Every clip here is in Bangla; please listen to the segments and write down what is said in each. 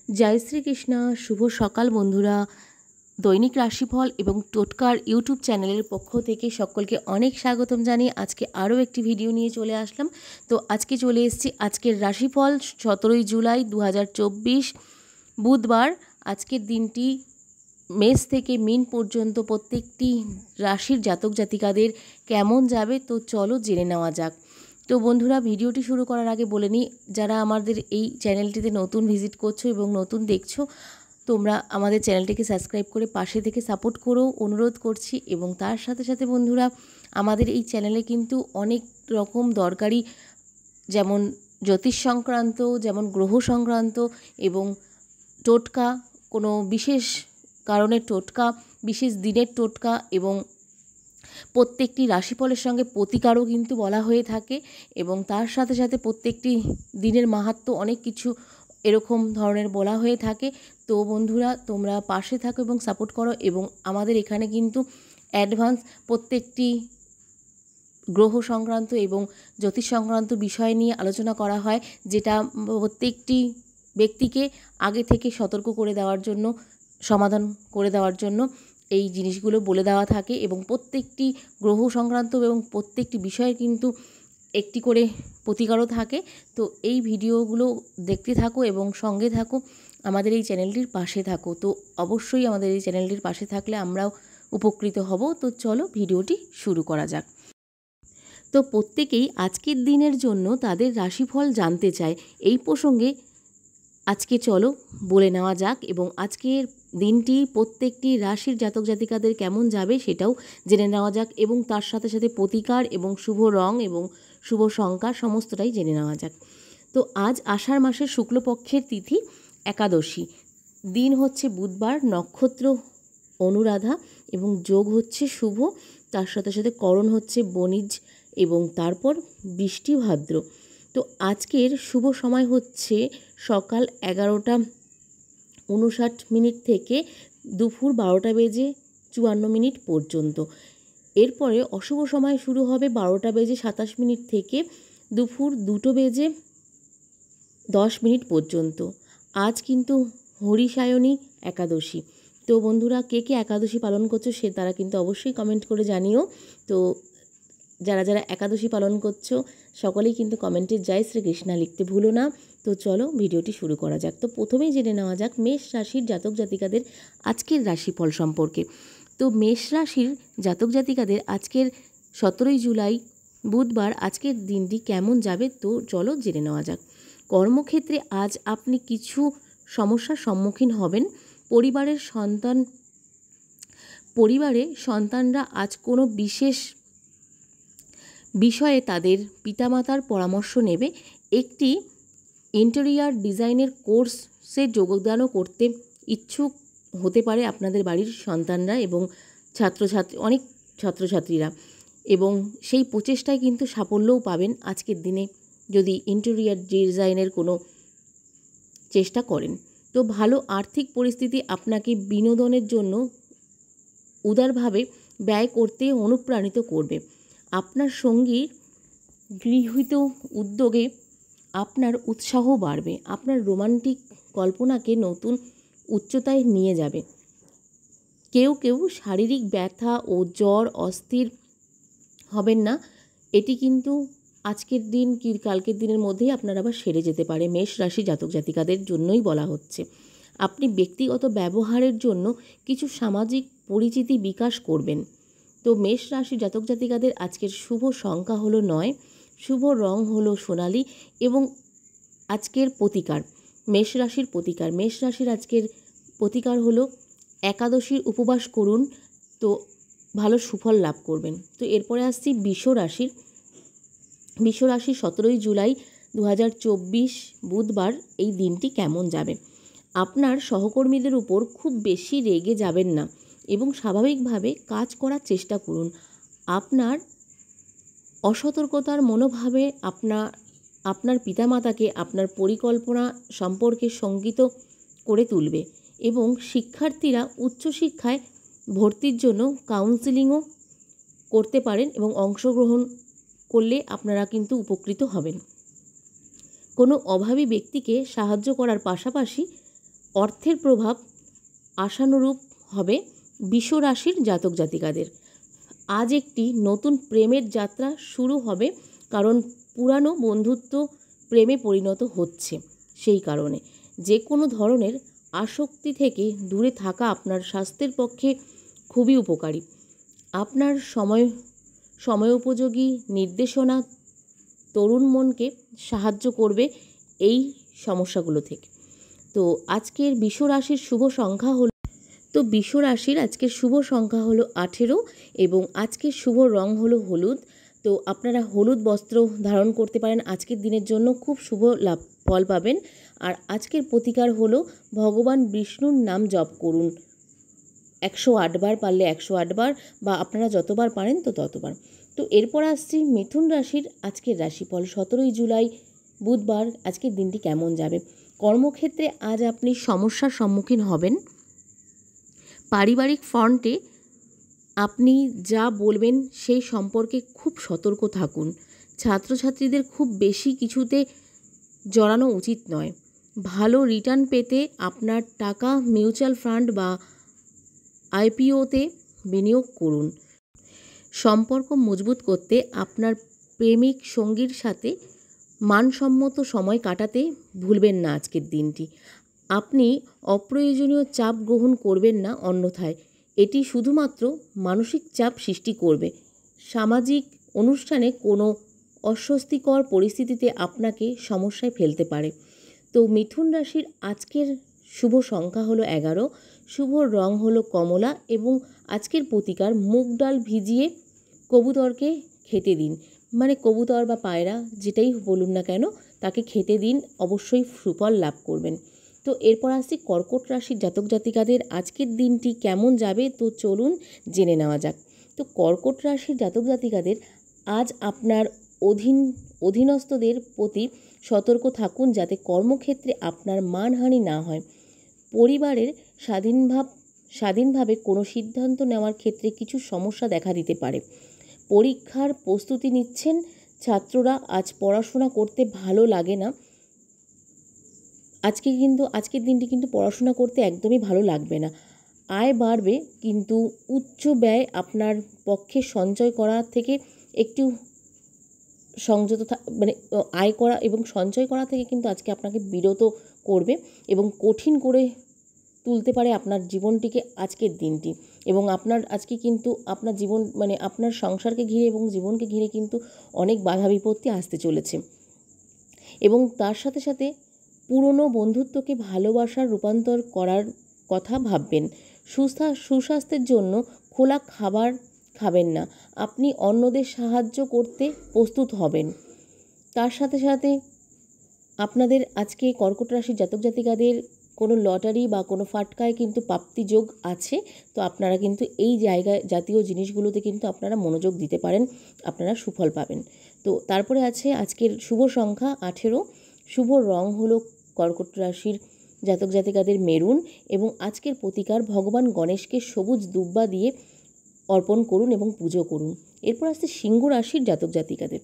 জয় শ্রীকৃষ্ণ। শুভ সকাল বন্ধুরা। দৈনিক রাশিফল এবং টোটকার ইউটিউব চ্যানেলের পক্ষ থেকে সকলকে অনেক স্বাগতম জানিয়ে আজকে আরও একটি ভিডিও নিয়ে চলে আসলাম। তো আজকে চলে এসেছি আজকের রাশিফল 17 জুলাই 2024 বুধবার। আজকের দিনটি মেষ থেকে মীন পর্যন্ত প্রত্যেকটি রাশির জাতক জাতিকাদের কেমন যাবে তো চলো জেনে নেওয়া যাক। তো বন্ধুরা, ভিডিওটি শুরু করার আগে বলে নিই, যারা আমাদের এই চ্যানেলটিতে নতুন ভিজিট করছো এবং নতুন দেখছো, তোমরা আমাদের চ্যানেলটিকে সাবস্ক্রাইব করে পাশে থেকে সাপোর্ট করো অনুরোধ করছি। এবং তার সাথে সাথে বন্ধুরা, আমাদের এই চ্যানেলে কিন্তু অনেক রকম দরকারি, যেমন জ্যোতিষ সংক্রান্ত, যেমন গ্রহ সংক্রান্ত এবং টোটকা, কোনো বিশেষ কারণের টোটকা, বিশেষ দিনের টোটকা এবং প্রত্যেকটি রাশিফলের সঙ্গে প্রতিকারও কিন্তু বলা হয়ে থাকে। এবং তার সাথে সাথে প্রত্যেকটি দিনের মাহাত্ম্য অনেক কিছু এরকম ধরনের বলা হয়ে থাকে। তো বন্ধুরা, তোমরা পাশে থাকো এবং সাপোর্ট করো। এবং আমাদের এখানে কিন্তু অ্যাডভান্স প্রত্যেকটি গ্রহ সংক্রান্ত এবং জ্যোতিষ সংক্রান্ত বিষয় নিয়ে আলোচনা করা হয়, যেটা প্রত্যেকটি ব্যক্তিকে আগে থেকে সতর্ক করে দেওয়ার জন্য, সমাধান করে দেওয়ার জন্য এই জিনিসগুলো বলে দেওয়া থাকে। এবং প্রত্যেকটি গ্রহ সংক্রান্ত এবং প্রত্যেকটি বিষয়ের কিন্তু একটি করে প্রতিকারও থাকে। তো এই ভিডিওগুলো দেখতে থাকো এবং সঙ্গে থাকো, আমাদের এই চ্যানেলটির পাশে থাকো। তো অবশ্যই আমাদের এই চ্যানেলটির পাশে থাকলে আমরাও উপকৃত হব। তো চলো ভিডিওটি শুরু করা যাক। তো প্রত্যেকেই আজকের দিনের জন্য তাদের রাশিফল জানতে চায়। এই প্রসঙ্গে আজকে চলো বলে নেওয়া যাক এবং আজকের দিনটি প্রত্যেকটি রাশির জাতক জাতিকাদের কেমন যাবে সেটাও জেনে নেওয়া যাক। এবং তার সাথে সাথে প্রতিকার এবং শুভ রং এবং শুভ সংখ্যা সমস্তটাই জেনে নেওয়া যাক। তো আজ আষাঢ় মাসের শুক্লপক্ষের তিথি একাদশী, দিন হচ্ছে বুধবার, নক্ষত্র অনুরাধা এবং যোগ হচ্ছে শুভ, তার সাথে সাথে করণ হচ্ছে বণিজ এবং তারপর বৃষ্টি ভাদ্র। তো আজকের শুভ সময় হচ্ছে সকাল 11:59 থেকে দুপুর 12:54 পর্যন্ত। এরপরে অশুভ সময় শুরু হবে 12:27 থেকে দুপুর 2:10 পর্যন্ত। আজ কিন্তু হরিসায়নী একাদশী। তো বন্ধুরা, কে কে একাদশী পালন করছো সে তারা কিন্তু অবশ্যই কমেন্ট করে জানিও। তো যারা যারা একাদশী পালন করছো সকলেই কিন্তু কমেন্টে জয় শ্রীকৃষ্ণা লিখতে ভুলো না। তো চলো ভিডিওটি শুরু করা যাক। তো প্রথমেই জেনে নেওয়া যাক মেষ রাশির জাতক জাতিকাদের আজকের রাশিফল সম্পর্কে। তো মেষ রাশির জাতক জাতিকাদের আজকের 17 জুলাই বুধবার আজকের দিনটি কেমন যাবে তো চলো জেনে নেওয়া যাক। কর্মক্ষেত্রে আজ আপনি কিছু সমস্যার সম্মুখীন হবেন। পরিবারে সন্তানরা আজ কোনো বিশেষ বিষয়ে তাদের পিতামাতার পরামর্শ নেবে। একটি ইন্টেরিয়ার ডিজাইনের কোর্সে যোগদানও করতে ইচ্ছুক হতে পারে আপনাদের বাড়ির সন্তানরা এবং অনেক ছাত্রছাত্রীরা। এবং সেই প্রচেষ্টায় কিন্তু সাফল্যও পাবেন আজকের দিনে যদি ইন্টেরিয়ার ডিজাইনের কোনো চেষ্টা করেন। তো ভালো আর্থিক পরিস্থিতি আপনাকে বিনোদনের জন্য উদারভাবে ব্যয় করতে অনুপ্রাণিত করবে। আপনার সঙ্গীর গৃহীত উদ্যোগে আপনার উৎসাহ বাড়বে। আপনার রোমান্টিক কল্পনাকে নতুন উচ্চতায় নিয়ে যাবে। কেউ কেউ শারীরিক ব্যথা ও জ্বর অস্থির হবেন না। এটি কিন্তু আজকের দিন কি কালকের দিনের মধ্যেই আপনার আবার সেরে যেতে পারে। মেষ রাশি জাতক জাতিকাদের জন্যই বলা হচ্ছে। আপনি ব্যক্তিগত ব্যবহারের জন্য কিছু সামাজিক পরিচিতি বিকাশ করবেন। তো মেষ রাশি জাতক জাতিকাদের আজকের শুভ সংখ্যা হলো 9, শুভ রং হলো সোনালি এবং আজকের প্রতিকার মেষ রাশির প্রতিকার। মেষ রাশির আজকের প্রতিকার হলো একাদশীর উপবাস করুন, তো ভালো সুফল লাভ করবেন। তো এরপরে আসছি বৃষ রাশির। 17 জুলাই 2024 বুধবার এই দিনটি কেমন যাবে। আপনার সহকর্মীদের উপর খুব বেশি রেগে যাবেন না এবং স্বাভাবিকভাবে কাজ করার চেষ্টা করুন। আপনার অসতর্কতার মনোভাবে আপনার পিতামাতাকে আপনার পরিকল্পনা সম্পর্কে শঙ্কিত করে তুলবে। এবং শিক্ষার্থীরা উচ্চশিক্ষায় ভর্তির জন্য কাউন্সেলিংও করতে পারেন এবং অংশগ্রহণ করলে আপনারা কিন্তু উপকৃত হবেন। কোনো অভাবী ব্যক্তিকে সাহায্য করার পাশাপাশি অর্থের প্রভাব আশানুরূপ হবে বৃষ রাশির জাতক জাতিকাদের। আজ একটি নতুন প্রেমের যাত্রা শুরু হবে, কারণ পুরানো বন্ধুত্ব প্রেমে পরিণত হচ্ছে। সেই কারণে যে কোনো ধরনের আসক্তি থেকে দূরে থাকা আপনার স্বাস্থ্যের পক্ষে খুবই উপকারী। আপনার সময়োপযোগী নির্দেশনা তরুণ মনকে সাহায্য করবে এই সমস্যাগুলো থেকে। তো আজকের বৃষ রাশির শুভ সংখ্যা হলো বৃষ রাশির আজকের শুভ সংখ্যা হলো 18 এবং আজকের শুভ রং হলো হলুদ। তো আপনারা হলুদ বস্ত্র ধারণ করতে পারেন, আজকের দিনের জন্য খুব শুভ লাভ ফল পাবেন। আর আজকের প্রতিকার হলো ভগবান বিষ্ণুর নাম জপ করুন 108 বার, পারলে 108 বার, বা আপনারা যতবার পারেন তো ততবার। তো এরপর আসছি মিথুন রাশির আজকের রাশিফল। 17 জুলাই বুধবার আজকের দিনটি কেমন যাবে। কর্মক্ষেত্রে আজ আপনি সমস্যার সম্মুখীন হবেন। পারিবারিক ফ্রন্টে আপনি যা বলবেন সেই সম্পর্কে খুব সতর্ক থাকুন। ছাত্রছাত্রীদের খুব বেশি কিছুতে জড়ানো উচিত নয়। ভালো রিটার্ন পেতে আপনার টাকা মিউচুয়াল ফান্ড বা আইপিওতে বিনিয়োগ করুন। সম্পর্ক মজবুত করতে আপনার প্রেমিক সঙ্গীর সাথে মানসম্মত সময় কাটাতে ভুলবেন না আজকের দিনটি। আপনি অপ্রয়োজনীয় চাপ গ্রহণ করবেন না, অন্যথায় এটি শুধুমাত্র মানসিক চাপ সৃষ্টি করবে। সামাজিক অনুষ্ঠানে কোনো অস্বস্তিকর পরিস্থিতিতে আপনাকে সমস্যায় ফেলতে পারে। তো মিথুন রাশির আজকের শুভ সংখ্যা হলো 11, শুভ রং হলো কমলা এবং আজকের প্রতিকার মুগ ডাল ভিজিয়ে কবুতরকে খেতে দিন। মানে কবুতর বা পায়রা যেটাই বলুন না কেন, তাকে খেতে দিন, অবশ্যই সুফল লাভ করবেন। তো এরপর আসছি কর্কট রাশির জাতক জাতিকাদের আজকের দিনটি কেমন যাবে। তো চলুন জেনে নেওয়া যাক। তো কর্কট রাশির জাতক জাতিকাদের আজ আপনার অধীনস্থদের প্রতি সতর্ক থাকুন, যাতে কর্মক্ষেত্রে আপনার মানহানি না হয়। পরিবারের স্বাধীনভাবে কোনো সিদ্ধান্ত নেওয়ার ক্ষেত্রে কিছু সমস্যা দেখা দিতে পারে। পরীক্ষার প্রস্তুতি নিচ্ছেন ছাত্ররা, আজ পড়াশোনা করতে ভালো লাগে না। আজকের দিনটি কিন্তু পড়াশোনা করতে একদমই ভালো লাগবে না। আয় বাড়বে, কিন্তু উচ্চ ব্যয় আপনার পক্ষে সঞ্চয় করা থেকে একটু সংযত আয় করা এবং সঞ্চয় করা থেকে কিন্তু আজকে আপনাকে বিরত করবে এবং কঠিন করে তুলতে পারে আপনার জীবনটিকে আজকের দিনটি। এবং আপনার আজকে কিন্তু আপনার জীবন আপনার সংসারকে ঘিরে এবং জীবনকে ঘিরে কিন্তু অনেক বাধা বিপত্তি আসতে চলেছে। এবং তার সাথে সাথে পুরনো বন্ধুত্বকে ভালোবাসার রূপান্তর করার কথা ভাববেন। সুস্বাস্থ্যের জন্য খোলা খাবার খাবেন না। আপনি অন্যদের সাহায্য করতে প্রস্তুত হবেন। তার সাথে সাথে আপনাদের আজকে কর্কট রাশির জাতক জাতিকাদের কোনো লটারি বা কোনো ফাটকায় কিন্তু প্রাপ্তি যোগ আছে। তো আপনারা কিন্তু এই জাতীয় জিনিসগুলোতে কিন্তু আপনারা মনোযোগ দিতে পারেন, আপনারা সুফল পাবেন। তো তারপরে আছে আজকের শুভ সংখ্যা 18, শুভ রং হলো কর্কট রাশির জাতক জাতিকাদের মেরুন এবং আজকের প্রতিকার ভগবান গণেশকে সবুজ দুব্বা দিয়ে অর্পণ করুন এবং পুজো করুন। এরপর আসছে সিংহ রাশির জাতক জাতিকাদের।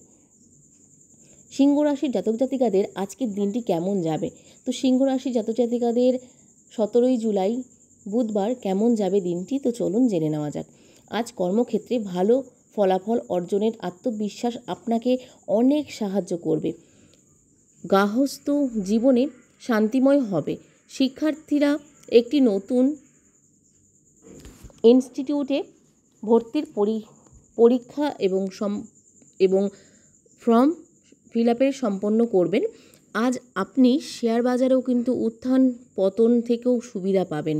সিংহ রাশির জাতক জাতিকাদের আজকের দিনটি কেমন যাবে। তো সিংহ রাশির জাতক জাতিকাদের 17 জুলাই বুধবার কেমন যাবে দিনটি। তো চলুন জেনে নেওয়া যাক। আজ কর্মক্ষেত্রে ভালো ফলাফল অর্জনের আত্মবিশ্বাস আপনাকে অনেক সাহায্য করবে। গার্হস্থ্য জীবনে শান্তিময় হবে। শিক্ষার্থীরা একটি নতুন ইনস্টিটিউটে ভর্তির পরীক্ষা এবং ফর্ম ফিল আপের সম্পন্ন করবেন। আজ আপনি শেয়ার বাজারেও কিন্তু উত্থান পতন থেকেও সুবিধা পাবেন।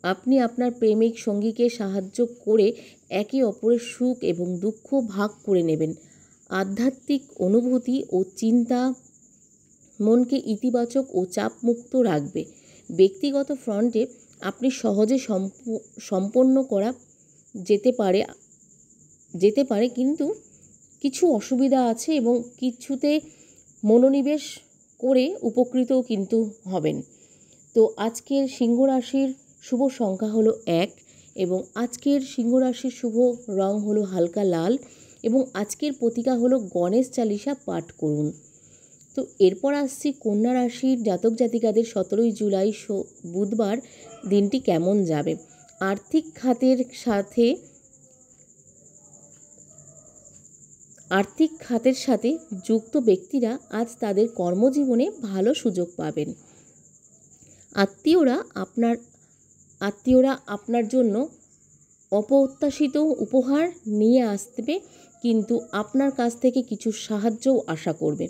আপনি আপনার প্রেমিক সঙ্গীকে সাহায্য করে একে অপরের সুখ এবং দুঃখ ভাগ করে নেবেন। আধ্যাত্মিক অনুভূতি ও চিন্তা মনকে ইতিবাচক ও চাপমুক্ত রাখবে। ব্যক্তিগত ফ্রন্টে আপনি সহজে সম্পন্ন করা যেতে পারে, কিন্তু কিছু অসুবিধা আছে এবং কিছুতে মনোনিবেশ করে উপকৃতও কিন্তু হবেন। তো আজকের সিংহ রাশির শুভ সংখ্যা হলো 1 এবং আজকের সিংহ রাশির শুভ রং হলো হালকা লাল এবং আজকের প্রতিকার হলো গণেশ চালিসা পাঠ করুন। তো তো এরপর আসছি কন্যা রাশির জাতক জাতিকাদের 17 জুলাই বুধবার দিনটি কেমন যাবে। আর্থিক খাতের সাথে যুক্ত ব্যক্তিরা আজ তাদের কর্মজীবনে ভালো সুযোগ পাবেন। আত্মীয়রা আপনার জন্য অপ্রত্যাশিত উপহার নিয়ে আসবে, কিন্তু আপনার কাছ থেকে কিছু সাহায্যও আশা করবে।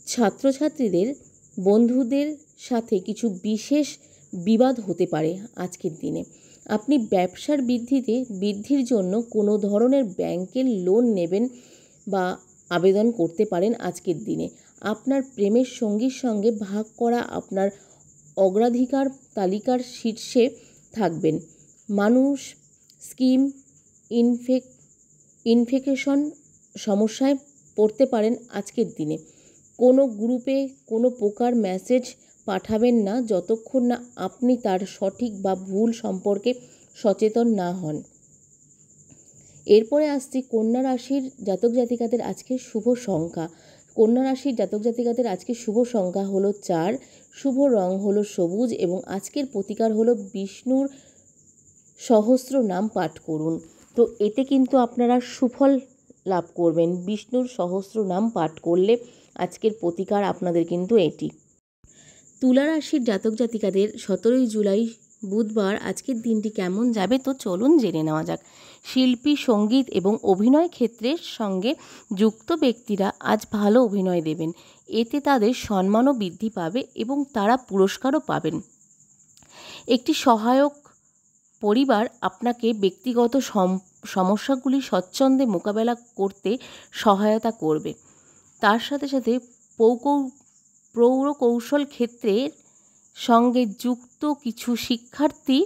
ছাত্রছাত্রীদের বন্ধুদের সাথে কিছু বিশেষ বিবাদ হতে পারে আজকের দিনে। আপনি ব্যবসার বৃদ্ধির জন্য কোনো ধরনের ব্যাংকের লোন নেবেন বা আবেদন করতে পারেন আজকের দিনে। আপনার প্রেমের সঙ্গীর সঙ্গে ভাগ করা আপনার অগ্রাধিকার তালিকার শীর্ষে থাকবেন। মানুষ স্কিম ইনফেকশন সমস্যায় পড়তে পারেন আজকের দিনে। কোনো গ্রুপে কোনো প্রকার মেসেজ পাঠাবেন না যতক্ষণ না আপনি তার সঠিক বা ভুল সম্পর্কে সচেতন না হন। এরপরে আসছি কন্যা রাশির জাতক জাতিকাদের আজকের শুভ সংখ্যা। কন্যা রাশির জাতক জাতিকাদের আজকের শুভ সংখ্যা হলো 4, শুভ রং হলো সবুজ এবং আজকের প্রতিকার হলো বিষ্ণুর সহস্র নাম পাঠ করুন। তো এতে কিন্তু আপনারা সুফল লাভ করবেন। বিষ্ণুর সহস্র নাম পাঠ করলে আজকের প্রতিকার আপনাদের কিন্তু এটি। তুলা রাশির জাতক জাতিকাদের 17 জুলাই বুধবার আজকের দিনটি কেমন যাবে, তো চলুন জেনে নেওয়া যাক। শিল্পী, সঙ্গীত এবং অভিনয় ক্ষেত্রের সঙ্গে যুক্ত ব্যক্তিরা আজ ভালো অভিনয় দেবেন। এতে তাদের সম্মানও বৃদ্ধি পাবে এবং তারা পুরস্কারও পাবেন। একটি সহায়ক পরিবার আপনাকে ব্যক্তিগত সমস্যাগুলি স্বচ্ছন্দে মোকাবেলা করতে সহায়তা করবে। তার সাথে সাথে প্রৌঢ়কৌশল ক্ষেত্রের সঙ্গে যুক্ত কিছু শিক্ষার্থী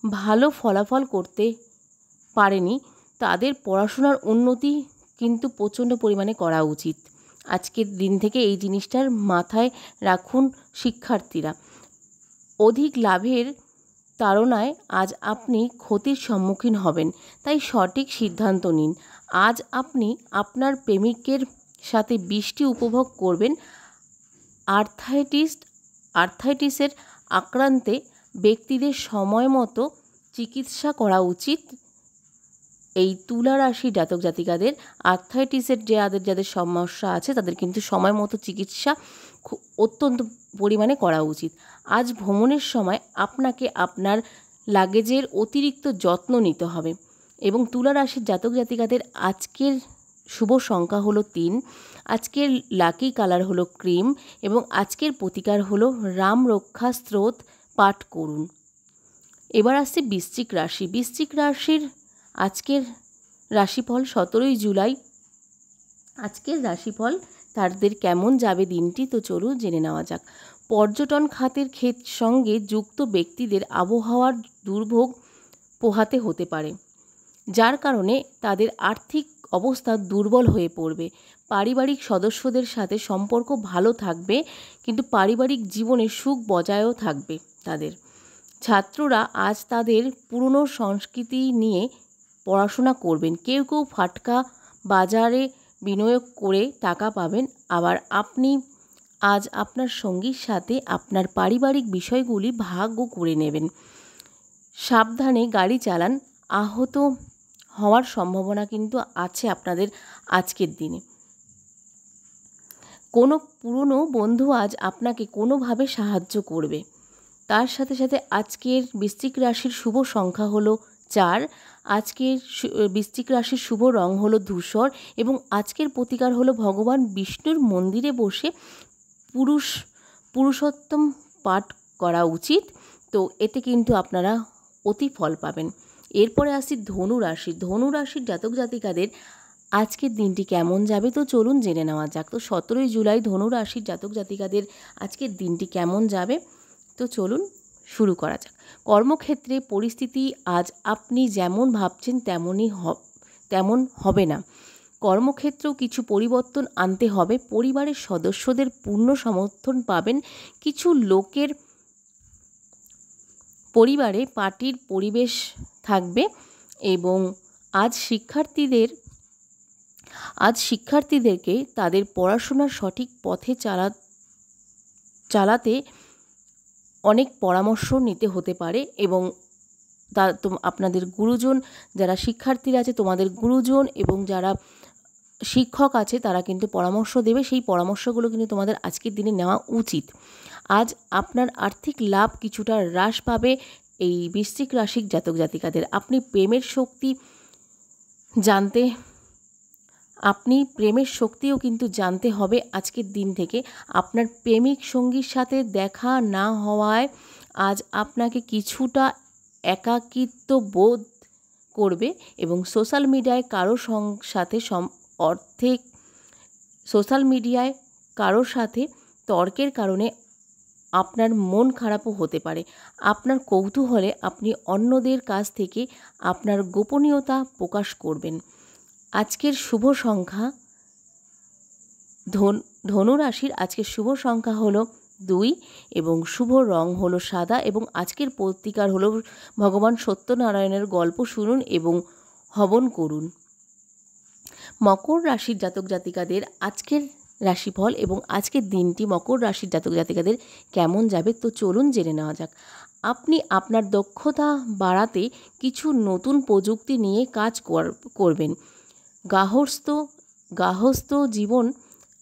ভালো ফলাফল করতে পারেনি, তাদের পড়াশোনার উন্নতি কিন্তু প্রচণ্ড পরিমাণে করা উচিত। আজকের দিন থেকে এই জিনিসটার মাথায় রাখুন শিক্ষার্থীরা। অধিক লাভের তাড়নায় আজ আপনি ক্ষতির সম্মুখীন হবেন, তাই সঠিক সিদ্ধান্ত নিন। আজ আপনি আপনার প্রেমিকের সাথে বৃষ্টি উপভোগ করবেন। আর্থাইটিসের আক্রান্তে ব্যক্তিদের সময় মতো চিকিৎসা করা উচিত। এই তুলা রাশি জাতক জাতিকাদের আর্থাইটিসের যাদের সমস্যা আছে তাদের কিন্তু সময় মতো চিকিৎসা অত্যন্ত পরিমাণে করা উচিত। আজ ভ্রমণের সময় আপনাকে আপনার লাগেজের অতিরিক্ত যত্ন নিতে হবে। এবং তুলা রাশির জাতক জাতিকাদের আজকের শুভ সংখ্যা হলো 3, আজকের লাকি কালার হলো ক্রিম এবং আজকের প্রতিকার হলো রাম রক্ষা স্তোত্র পাঠ করুন। এবার আসছে বৃশ্চিক রাশি। বৃশ্চিক রাশির আজকের রাশিফল 17 জুলাই। আজকের রাশিফল তাদের কেমন যাবে দিনটি, তো চলুন জেনে নেওয়া যাক। পর্যটন খাতের সঙ্গে যুক্ত ব্যক্তিদের আবহাওয়ার দুর্ভোগ পোহাতে হতে পারে, যার কারণে তাদের আর্থিক অবস্থা দুর্বল হয়ে পড়বে। পারিবারিক সদস্যদের সাথে সম্পর্ক ভালো থাকবে, কিন্তু পারিবারিক জীবনে সুখ বজায়ও থাকবে তাদের। ছাত্ররা আজ তাদের পুরনো সংস্কৃতি নিয়ে পড়াশোনা করবেন। কেউ কেউ ফাটকা বাজারে বিনিয়োগ করে টাকা পাবেন। আবার আপনি আজ আপনার সঙ্গীর সাথে আপনার পারিবারিক বিষয়গুলি ভাগও করে নেবেন। সাবধানে গাড়ি চালান, আহত হওয়ার সম্ভাবনা কিন্তু আছে আপনাদের আজকের দিনে। কোনো পুরনো বন্ধু আজ আপনাকে কোনোভাবে সাহায্য করবে। তার সাথে সাথে আজকের বৃশ্চিক রাশির শুভ সংখ্যা হলো 4, আজকের বৃশ্চিক রাশির শুভ রং হলো ধূসর এবং আজকের প্রতিকার হলো ভগবান বিষ্ণুর মন্দিরে বসে পুরুষোত্তম পাঠ করা উচিত। তো এতে কিন্তু আপনারা অতি ফল পাবেন। এরপরে আসি ধনু রাশি। ধনু রাশির জাতক জাতিকাদের আজকের দিনটি কেমন যাবে, তো চলুন জেনে নেওয়া যাক। তো 17 জুলাই ধনু রাশির জাতক জাতিকাদের আজকের দিনটি কেমন যাবে, তো চলুন শুরু করা যাক। কর্মক্ষেত্রে পরিস্থিতি আজ আপনি যেমন ভাবছেন তেমন হবে না। কর্মক্ষেত্রেও কিছু পরিবর্তন আনতে হবে। পরিবারের সদস্যদের পূর্ণ সমর্থন পাবেন। কিছু লোকের পরিবারে পার্টির পরিবেশ থাকবে এবং আজ শিক্ষার্থীদের আজ শিক্ষার্থীদেরকে তাদের পড়াশোনার সঠিক পথে চালাতে অনেক পরামর্শ নিতে হতে পারে এবং আপনাদের গুরুজন, যারা শিক্ষার্থীরা আছে, তোমাদের গুরুজন এবং যারা শিক্ষক আছে তারা কিন্তু পরামর্শ দেবে। সেই পরামর্শগুলো কিন্তু তোমাদের আজকের দিনে নেওয়া উচিত। আজ আপনার আর্থিক লাভ কিছুটা হ্রাস পাবে এই বৃশ্চিক রাশির জাতক জাতিকাদের। আপনি প্রেমের শক্তিও কিন্তু জানতে হবে আজকের দিন থেকে। আপনার প্রেমিক সঙ্গীর সাথে দেখা না হওয়ায় আজ আপনাকে কিছুটা একাকিত্ব বোধ করবে এবং সোশ্যাল মিডিয়ায় কারোর সাথে তর্কের কারণে আপনার মন খারাপও হতে পারে। আপনার কৌতূহলে আপনি অন্যদের কাছ থেকে আপনার গোপনীয়তা প্রকাশ করবেন। আজকের শুভ সংখ্যা ধনু রাশির আজকের শুভ সংখ্যা হলো 2 এবং শুভ রং হলো সাদা এবং আজকের প্রতিকার হলো ভগবান সত্যনারায়ণের গল্প শুনুন এবং হবন করুন। মকর রাশির জাতক জাতিকাদের আজকের রাশিফল এবং আজকের দিনটি মকর রাশির জাতক জাতিকাদের কেমন যাবে তো চলুন জেনে নেওয়া যাক। আপনি আপনার দক্ষতা বাড়াতে কিছু নতুন প্রযুক্তি নিয়ে কাজ করবেন। গার্হস্থ্য জীবন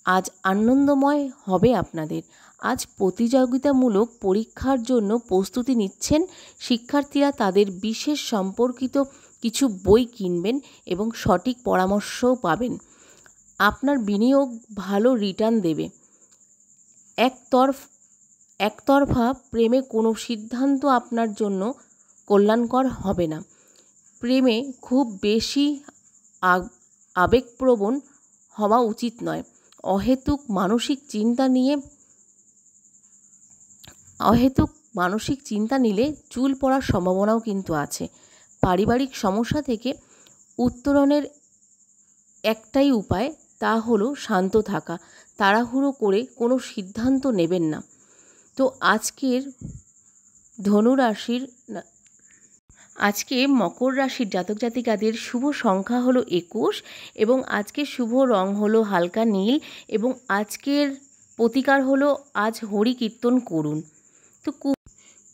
আজ আনন্দময় হবে আপনাদের। আজ প্রতিযোগিতামূলক পরীক্ষার জন্য প্রস্তুতি নিচ্ছেন শিক্ষার্থীরা। তাদের বিশেষ সম্পর্কিত কিছু বই কিনবেন এবং সঠিক পরামর্শও পাবেন। আপনার বিনিয়োগ ভালো রিটার্ন দেবে। একতরফা প্রেমে কোনো সিদ্ধান্ত আপনার জন্য কল্যাণকর হবে না। প্রেমে খুব বেশি আবেগপ্রবণ হওয়া উচিত নয়। অহেতুক মানসিক চিন্তা নিলে চুল পড়ার সম্ভাবনাও কিন্তু আছে। পারিবারিক সমস্যা থেকে উত্তরণের একটাই উপায়, তা হলো শান্ত থাকা। তাড়াহুড়ো করে কোনো সিদ্ধান্ত নেবেন না। তো আজকে মকর রাশির জাতক জাতিকাদের শুভ সংখ্যা হলো 21 এবং আজকের শুভ রং হলো হালকা নীল এবং আজকের প্রতিকার হলো আজ হরি কীর্তন করুন। তো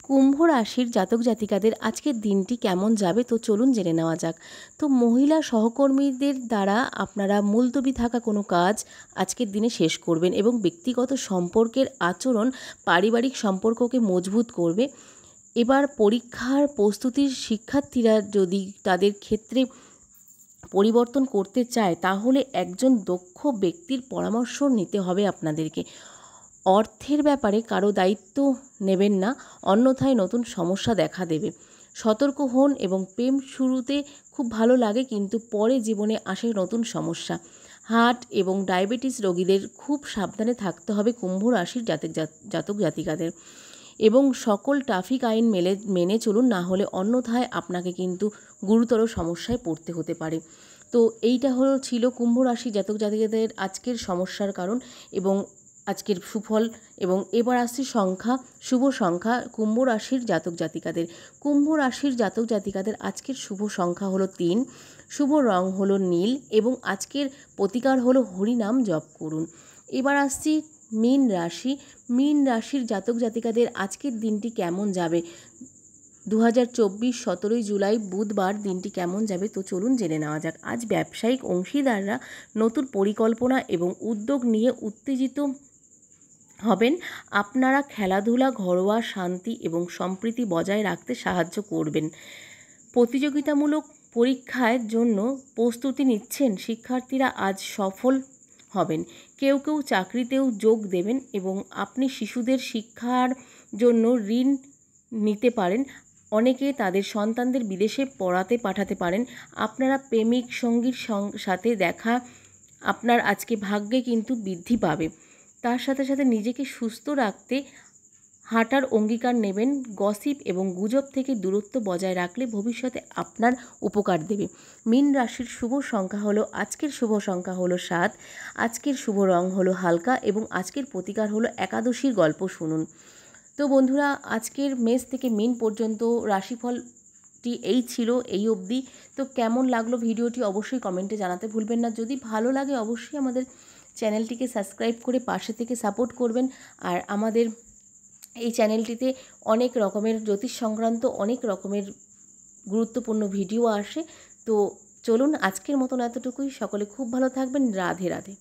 কুম্ভ রাশির জাতক জাতিকাদের আজকের দিনটি কেমন যাবে তো চলুন জেনে নেওয়া যাক। তো মহিলা সহকর্মীদের দ্বারা আপনারা মুলতবি থাকা কোনো কাজ আজকের দিনে শেষ করবেন এবং ব্যক্তিগত সম্পর্কের আচরণ পারিবারিক সম্পর্ককে মজবুত করবে। এবার পরীক্ষার প্রস্তুতির শিক্ষার্থীরা যদি তাদের ক্ষেত্রে পরিবর্তন করতে চায় তাহলে একজন দক্ষ ব্যক্তির পরামর্শ নিতে হবে আপনাদেরকে। অর্থের ব্যাপারে কারো দায়িত্ব নেবেন না, অন্যথায় নতুন সমস্যা দেখা দেবে। সতর্ক হন এবং প্রেম শুরুতে খুব ভালো লাগে কিন্তু পরে জীবনে আসে নতুন সমস্যা। হার্ট এবং ডায়াবেটিস রোগীদের খুব সাবধানে থাকতে হবে কুম্ভ রাশির জাতক জাতিকাদের এবং সকল ট্রাফিক আইন মেনে চলুন, না হলে অন্যথায় আপনাকে কিন্তু গুরুতর সমস্যায় পড়তে হতে পারে। তো এইটা ছিল কুম্ভ রাশি জাতক জাতিকাদের আজকের সমস্যার কারণ এবং আজকের সুফল। এবং এবার আসছে শুভ সংখ্যা কুম্ভ রাশির জাতক জাতিকাদের। কুম্ভ রাশির জাতক জাতিকাদের আজকের শুভ সংখ্যা হলো 3, শুভ রং হলো নীল এবং আজকের প্রতিকার হলো হরিনাম জপ করুন। এবার আসছি মীন রাশির জাতক জাতিকাদের আজকের দিনটি কেমন যাবে। 2024 17 জুলাই বুধবার দিনটি কেমন যাবে তো চলুন জেনে নেওয়া যাক। আজ ব্যবসায়িক অংশীদাররা নতুন পরিকল্পনা এবং উদ্যোগ নিয়ে উত্তেজিত হবেন। আপনারা খেলাধুলা, ঘরোয়া শান্তি এবং সম্প্রীতি বজায় রাখতে সাহায্য করবেন। প্রতিযোগিতামূলক পরীক্ষার জন্য প্রস্তুতি নিচ্ছেন শিক্ষার্থীরা আজ সফল হবেন। কেউ চাকরিতেও যোগ দেবেন এবং আপনি শিশুদের শিক্ষার জন্য ঋণ নিতে পারেন। অনেকে তাদের সন্তানদের বিদেশে পড়াতে পাঠাতে পারেন। আপনারা প্রেমিক সঙ্গীর সাথে দেখা আপনার আজকে ভাগ্যে কিন্তু বৃদ্ধি পাবে। তার সাথে সাথে নিজেকে সুস্থ রাখতে হাঁটার অঙ্গীকার নেবেন। গসিপ এবং গুজব থেকে দূরত্ব বজায় রাখলে ভবিষ্যতে আপনার উপকার দেবে। মীন রাশির আজকের শুভ সংখ্যা হলো 7, আজকের শুভ রং হলো হালকা এবং আজকের প্রতিকার হলো একাদশীর গল্প শুনুন। তো বন্ধুরা, আজকের মেষ থেকে মীন পর্যন্ত রাশিফল ভিডিওটি এই ছিল, এই অবধি। তো কেমন লাগলো ভিডিওটি অবশ্যই কমেন্টে জানাতে ভুলবেন না। যদি ভালো লাগে অবশ্যই আমাদের চ্যানেলটিকে সাবস্ক্রাইব করে পাশে থেকে সাপোর্ট করবেন। আর আমাদের এই চ্যানেলটিতে অনেক রকমের জ্যোতিষ সংক্রান্ত অনেক রকমের গুরুত্বপূর্ণ ভিডিও আসে। তো চলুন আজকের মতন এতটুকুই। সকলে খুব ভালো থাকবেন। রাধে রাধে।